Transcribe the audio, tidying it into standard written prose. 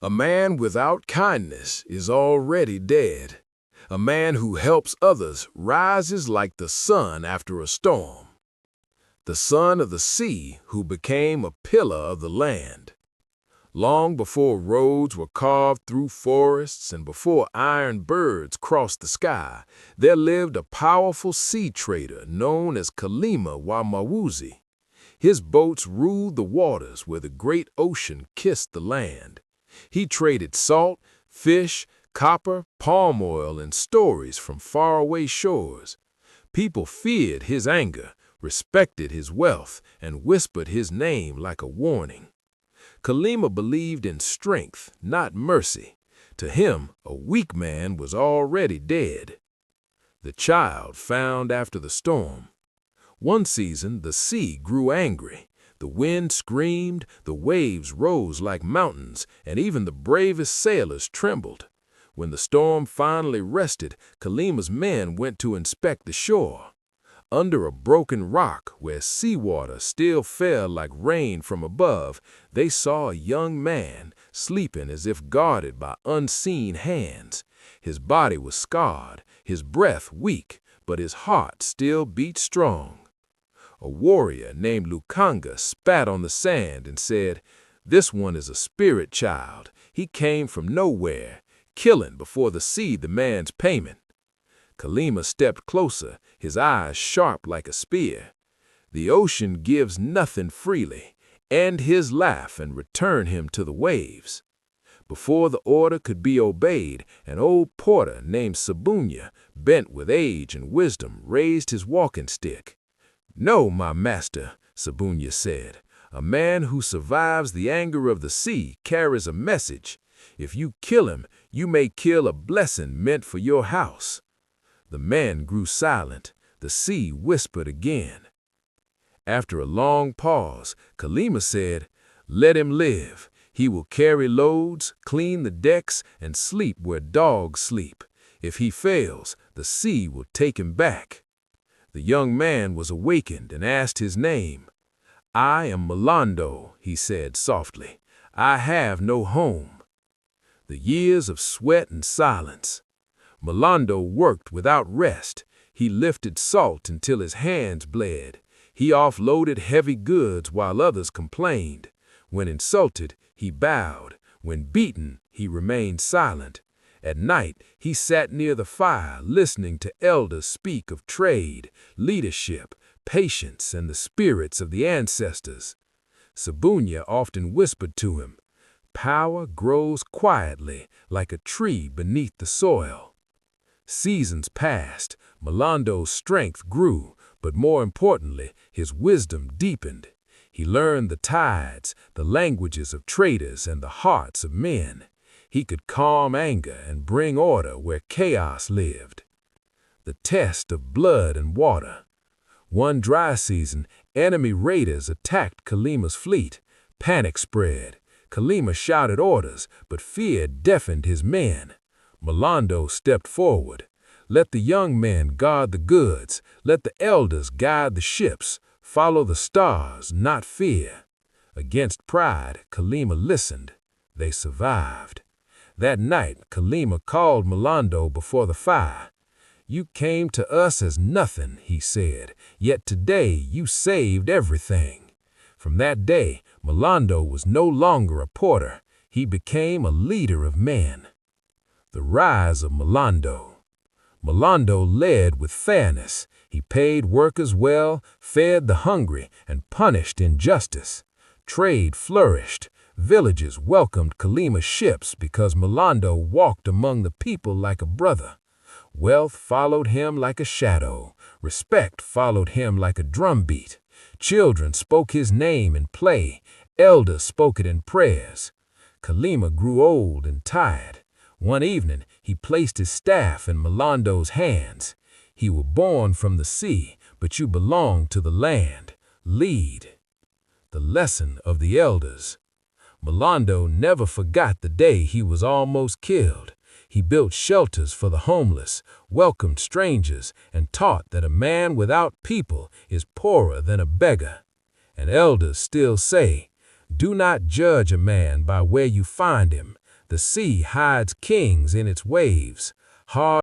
A man without kindness is already dead. A man who helps others rises like the sun after a storm. The son of the sea who became a pillar of the land. Long before roads were carved through forests and before iron birds crossed the sky, there lived a powerful sea trader known as Kalima Wamawuzi. His boats ruled the waters where the great ocean kissed the land. He traded salt, fish, copper, palm oil, and stories from faraway shores. People feared his anger, respected his wealth, and whispered his name like a warning. Kalima believed in strength, not mercy. To him, a weak man was already dead. The child found after the storm. One season, the sea grew angry. The wind screamed, the waves rose like mountains, and even the bravest sailors trembled. When the storm finally rested, Kalima's men went to inspect the shore. Under a broken rock where seawater still fell like rain from above, they saw a young man sleeping as if guarded by unseen hands. His body was scarred, his breath weak, but his heart still beat strong. A warrior named Lukanga spat on the sand and said, "This one is a spirit child. He came from nowhere, killing before the sea the man's payment." Kalima stepped closer, his eyes sharp like a spear. "The ocean gives nothing freely. End his life and return him to the waves." Before the order could be obeyed, an old porter named Sabunya, bent with age and wisdom, raised his walking stick. "No, my master," Sabunya said. "A man who survives the anger of the sea carries a message. If you kill him, you may kill a blessing meant for your house." The man grew silent. The sea whispered again. After a long pause, Kalima said, "Let him live. He will carry loads, clean the decks, and sleep where dogs sleep. If he fails, the sea will take him back." The young man was awakened and asked his name. "I am Malando," he said softly. "I have no home." The years of sweat and silence. Malando worked without rest. He lifted salt until his hands bled. He offloaded heavy goods while others complained. When insulted, he bowed. When beaten, he remained silent. At night, he sat near the fire, listening to elders speak of trade, leadership, patience, and the spirits of the ancestors. Sabunya often whispered to him, "Power grows quietly, like a tree beneath the soil." Seasons passed, Malando's strength grew, but more importantly, his wisdom deepened. He learned the tides, the languages of traders, and the hearts of men. He could calm anger and bring order where chaos lived. The test of blood and water. One dry season, enemy raiders attacked Kalima's fleet. Panic spread. Kalima shouted orders, but fear deafened his men. Malando stepped forward. "Let the young men guard the goods. Let the elders guide the ships. Follow the stars, not fear." Against pride, Kalima listened. They survived. That night, Kalima called Malando before the fire. "You came to us as nothing," he said, "yet today you saved everything." From that day, Malando was no longer a porter. He became a leader of men. The rise of Malando. Malando led with fairness. He paid workers well, fed the hungry, and punished injustice. Trade flourished. Villages welcomed Kalima's ships because Malando walked among the people like a brother. Wealth followed him like a shadow. Respect followed him like a drumbeat. Children spoke his name in play. Elders spoke it in prayers. Kalima grew old and tired. One evening, he placed his staff in Malando's hands. "You were born from the sea, but you belong to the land. Lead." The lesson of the elders. Malando never forgot the day he was almost killed. He built shelters for the homeless, welcomed strangers, and taught that a man without people is poorer than a beggar. And elders still say, "Do not judge a man by where you find him. The sea hides kings in its waves. Hard